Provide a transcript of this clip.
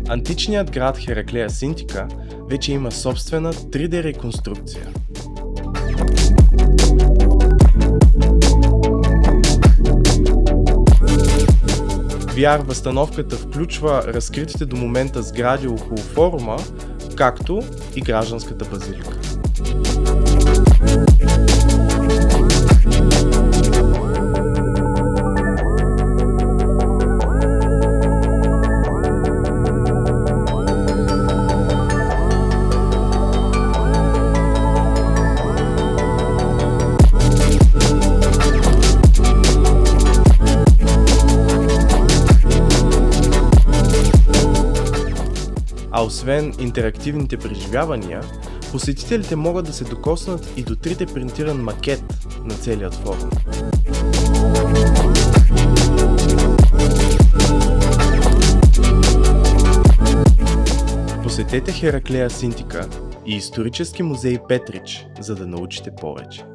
Античният град Хераклея Синтика вече има собствена 3D реконструкция. VR-възстановката включва разкритите до момента сгради около форума, както и гражданската базилика. А освен интерактивните преживявания, посетителите могат да се докоснат и до 3D принтиран макет на целият форум. Посетете Хераклея Синтика и исторически музей Петрич, за да научите повече.